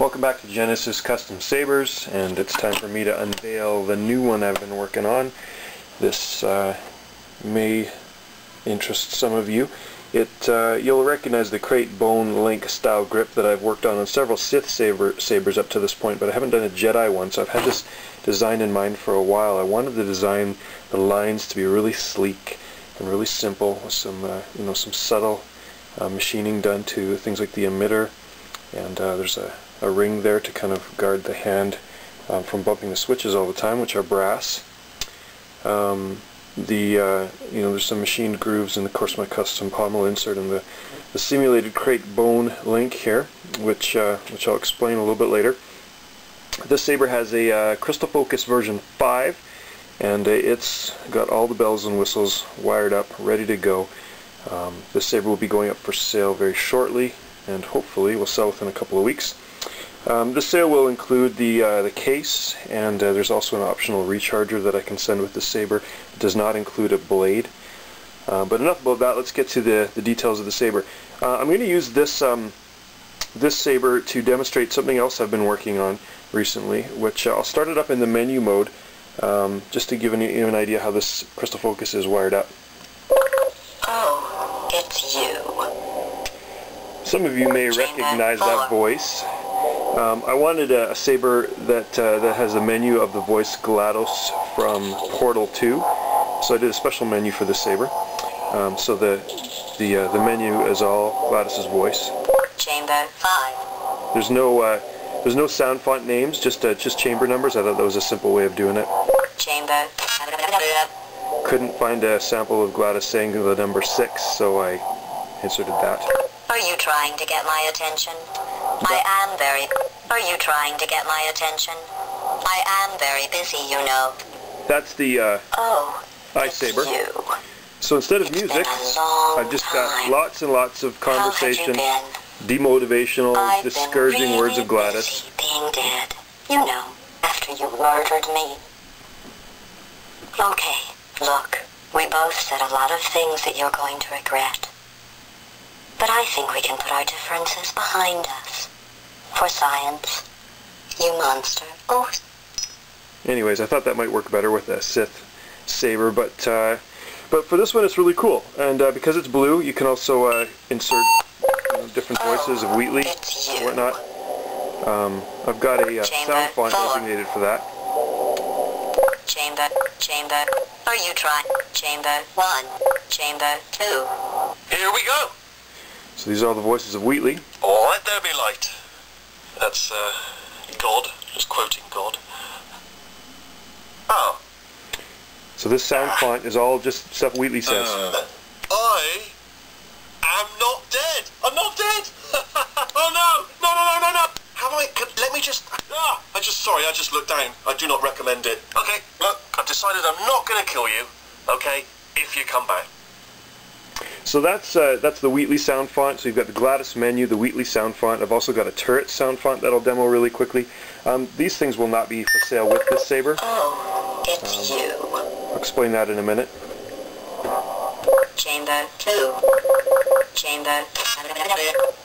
Welcome back to Genesis Custom Sabers, and it's time for me to unveil the new one I've been working on. This may interest some of you. You'll recognize the Crate Bone Link style grip that I've worked on several Sith sabers up to this point, but I haven't done a Jedi one, so I've had this design in mind for a while. I wanted the design, the lines to be really sleek and really simple, with some some subtle machining done to things like the emitter, and there's a ring there to kind of guard the hand from bumping the switches all the time, which are brass. There's some machined grooves, and of course my custom pommel insert, and the simulated Crate Bone Link here, which I'll explain a little bit later. This saber has a Crystal Focus version 5, and it's got all the bells and whistles wired up, ready to go. This saber will be going up for sale very shortly, and hopefully will sell within a couple of weeks. This sale will include the case, and there's also an optional recharger that I can send with the saber. It does not include a blade. But enough about that. Let's get to the details of the saber. I'm going to use this saber to demonstrate something else I've been working on recently, which I'll start it up in the menu mode, just to give you an idea how this Crystal Focus is wired up. Oh, it's you. Some of you may recognize that voice. I wanted a saber that has the menu of the voice GLaDOS from Portal 2, so I did a special menu for this saber. So the menu is all GLaDOS's voice. Chamber 5. There's no sound font names, just chamber numbers. I thought that was a simple way of doing it. Chamber. Couldn't find a sample of GLaDOS saying the number 6, so I inserted that. Are you trying to get my attention? Are you trying to get my attention? I am very busy, you know. That's the iSaber. So instead of music, I've just got lots and lots of conversation, demotivational, discouraging words of GLaDOS. Being dead, you know, after you murdered me. Okay, look, we both said a lot of things that you're going to regret. But I think we can put our differences behind us. For science. You monster. Oh. Anyways, I thought that might work better with a Sith saber, but for this one it's really cool. And because it's blue, you can also insert different voices of Wheatley and whatnot. I've got a sound font designated for that. Chamber. Are you trying? Chamber 1. Chamber 2. Here we go. So these are all the voices of Wheatley. All right, there be light. That's God, just quoting God. Oh. So this sound font is all just stuff Wheatley says. I am not dead. I'm not dead. Oh no. Have I? Let me just. Sorry, I just looked down. I do not recommend it. Okay, look, I've decided I'm not going to kill you. Okay, if you come back. So that's the Wheatley sound font. So you've got the GLaDOS menu, the Wheatley sound font. I've also got a Turret sound font that I'll demo really quickly. These things will not be for sale with this saber. Oh, it's you. I'll explain that in a minute. Chamber 2. Chamber.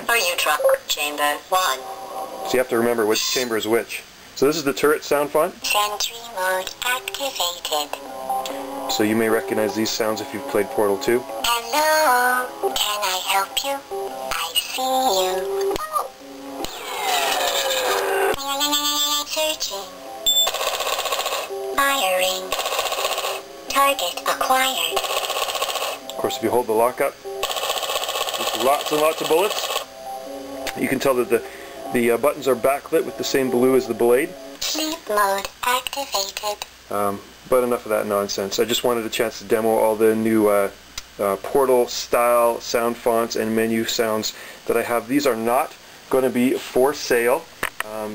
Are you trying? Chamber 1. So you have to remember which chamber is which. So this is the Turret sound font. Sentry mode activated. So you may recognize these sounds if you've played Portal 2. Hello, can I help you? I see you. Searching. Firing. Target acquired. Of course, if you hold the lock up, there's lots and lots of bullets. You can tell that the buttons are backlit with the same blue as the blade. Sleep mode activated. But enough of that nonsense. I just wanted a chance to demo all the new Portal style sound fonts and menu sounds that I have. These are not going to be for sale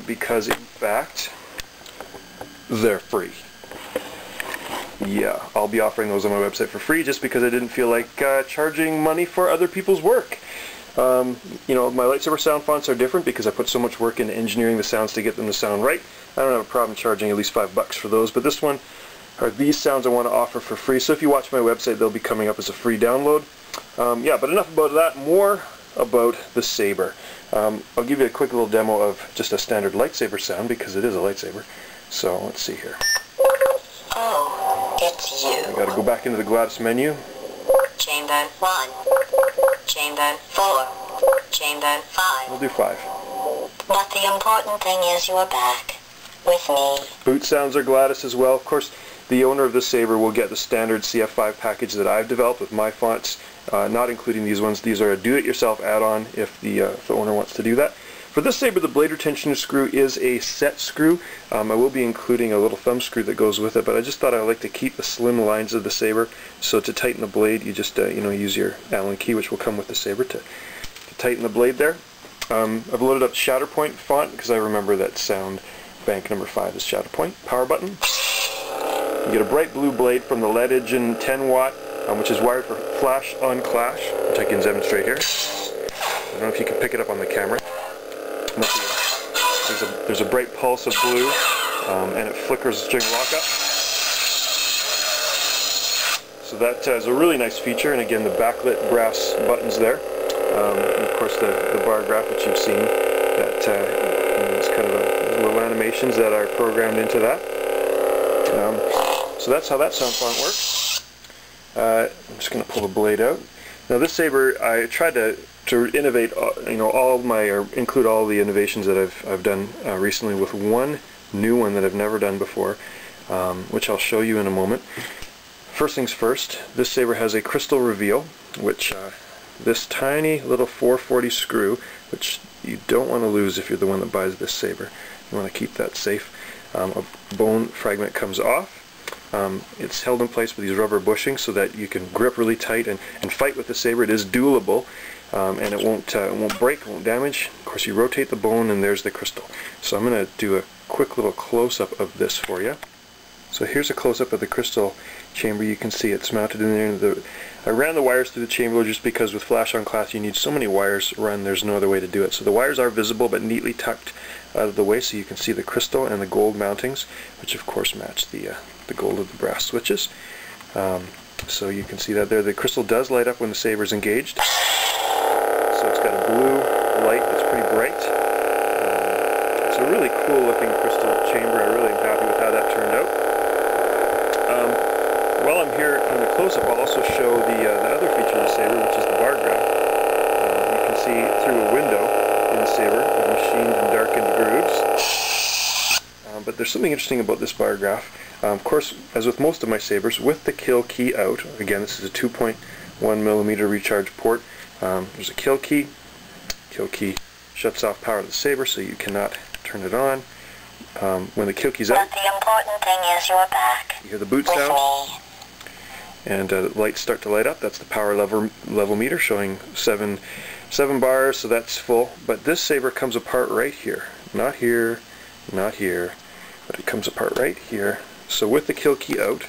because in fact they're free. Yeah, I'll be offering those on my website for free just because I didn't feel like charging money for other people's work. My lightsaber sound fonts are different because I put so much work into engineering the sounds to get them to sound right. I don't have a problem charging at least $5 for those, but this one are these sounds I want to offer for free. So if you watch my website, they'll be coming up as a free download. Yeah, but enough about that. More about the saber. I'll give you a quick little demo of just a standard lightsaber sound because it is a lightsaber. So let's see here. Oh, it's you. I gotta go back into the Gladys menu. Chamber 1. Chamber 4. Chamber 5. We'll do 5. But the important thing is you're back. With me. Boot sounds are Gladys as well. Of course, the owner of this saber will get the standard CF5 package that I've developed with my fonts, not including these ones. These are a do-it-yourself add-on if the owner wants to do that. For this saber, the blade retention screw is a set screw. I will be including a little thumb screw that goes with it, but I just thought I like to keep the slim lines of the saber. So to tighten the blade, you just use your Allen key, which will come with the saber, to tighten the blade there. I've loaded up Shatterpoint font because I remember that sound bank number 5 is Shatterpoint. Power button. You get a bright blue blade from the LED Engine 10 watt, which is wired for flash on clash, which I can demonstrate here. I don't know if you can pick it up on the camera. There's a bright pulse of blue, and it flickers during lockup. So that is a really nice feature, and again the backlit brass buttons there. And of course the bar graph which you've seen, that it's kind of little animations that are programmed into that. So that's how that sound font works. I'm just going to pull the blade out. Now this saber, I tried to innovate, include all the innovations that I've done recently with one new one that I've never done before, which I'll show you in a moment. First things first, this saber has a crystal reveal, which this tiny little 440 screw, which you don't want to lose if you're the one that buys this saber. You want to keep that safe. A bone fragment comes off. It's held in place with these rubber bushings so that you can grip really tight and fight with the saber. It is dualable, and it won't break, it won't damage. Of course, you rotate the bone and there's the crystal. So I'm going to do a quick little close-up of this for you. So here's a close-up of the crystal chamber. You can see it's mounted in there. I ran the wires through the chamber just because with flash on class you need so many wires run, there's no other way to do it. So the wires are visible but neatly tucked out of the way so you can see the crystal and the gold mountings, which of course match the gold of the brass switches. So you can see that there. The crystal does light up when the saber is engaged. So it's got a blue light that's pretty bright. It's a really cool looking crystal chamber. I really am happy with how that turned out. While I'm here on the close-up, I'll also show the other feature of the saber, which is the bar graph. You can see through a window in the saber with machined and darkened grooves. But there's something interesting about this bar graph. Of course, as with most of my sabers, with the kill key out, again this is a 2.1mm recharge port, there's a kill key. Kill key shuts off power of the saber so you cannot turn it on. When the kill key's out, but the important thing is you're back. You hear the boot sound, and the lights start to light up. That's the power level meter showing 7 bars, so that's full. But this saber comes apart right here, not here, not here, but it comes apart right here. So with the kill key out,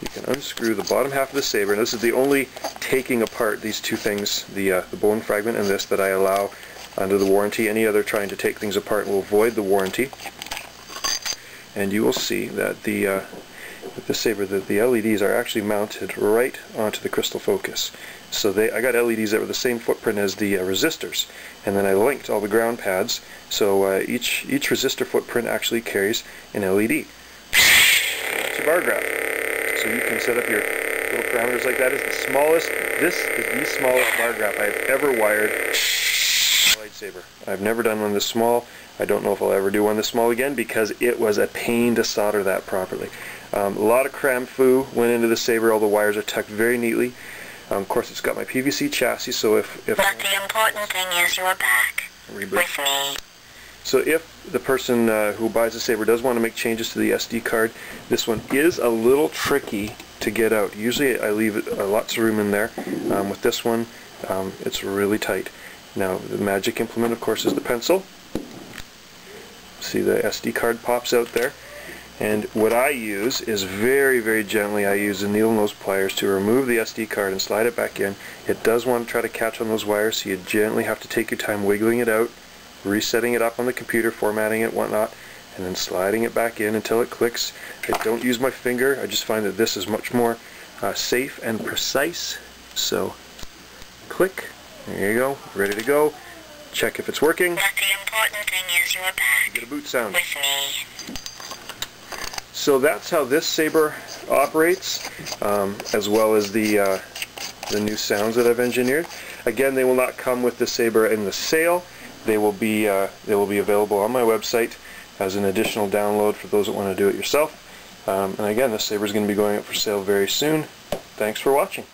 you can unscrew the bottom half of the saber, and this is the only taking apart these two things, the bone fragment and this, that I allow under the warranty. Any other trying to take things apart will void the warranty. And you will see that with the saber, the LEDs are actually mounted right onto the crystal focus. So I got LEDs that were the same footprint as the resistors, and then I linked all the ground pads. So each resistor footprint actually carries an LED. That's your bar graph. So you can set up your little parameters like that. This is the smallest bar graph I have ever wired in a lightsaber. I've never done one this small. I don't know if I'll ever do one this small again because it was a pain to solder that properly. A lot of cram foo went into the saber. All the wires are tucked very neatly. Of course, it's got my PVC chassis, so if but the important thing is you're back with me. So if the person who buys the saber does want to make changes to the SD card, this one is a little tricky to get out. Usually I leave lots of room in there. With this one, it's really tight. Now the magic implement, of course, is the pencil. See, the SD card pops out there. And what I use is very, very gently, I use the needle nose pliers to remove the SD card and slide it back in. It does want to try to catch on those wires, so you gently have to take your time wiggling it out, resetting it up on the computer, formatting it, whatnot, and then sliding it back in until it clicks. I don't use my finger. I just find that this is much more safe and precise. So click, There you go, ready to go. Check if it's working. But the important thing is you're back. Get a boot sound. With me. So that's how this saber operates, as well as the new sounds that I've engineered. Again, they will not come with the saber in the sale. They will be available on my website as an additional download for those that want to do it yourself. And again, this saber is going to be going up for sale very soon. Thanks for watching.